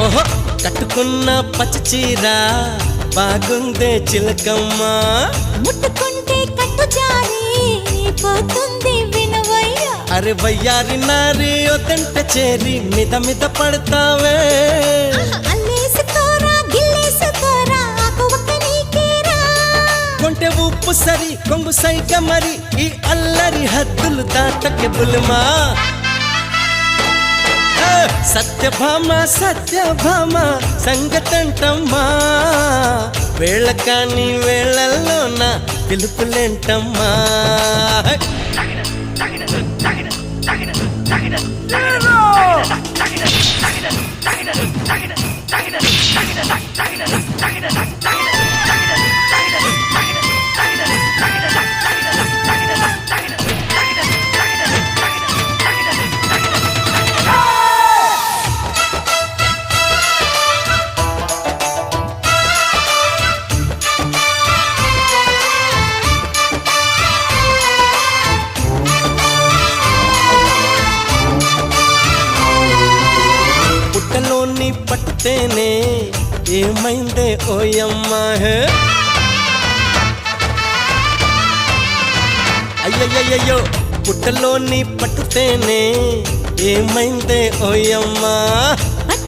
ఓహో కట్టుకున్న పచ్చ చీర బాగుందే చిలకమ్మ ముట్టుకుంటే కట్టు జారి పోతుంది వినవయ్యా అరే వయ్యారి నారి ఒతంట చేరి మిద మిద పడతావే అల్లేసుకోరా గిల్లేసుకోరా ఆకువక్క నీకేరా కొంటె ఉప్పు సరి కొంగు సైక మరి ఈ అల్లరి హద్దులు దాటకే బుల్మా సత్యభామ సంగతంటమ్మా వేళ కాని వేళల్లోన పిలుపులేంటమ్మా పుట్టలోని పట్టుతేనే ఏమైందే ఓయమ్మా అయ్యయ్యో పుట్టలోని పట్టుతేనే ఏమైందే ఓయమ్మా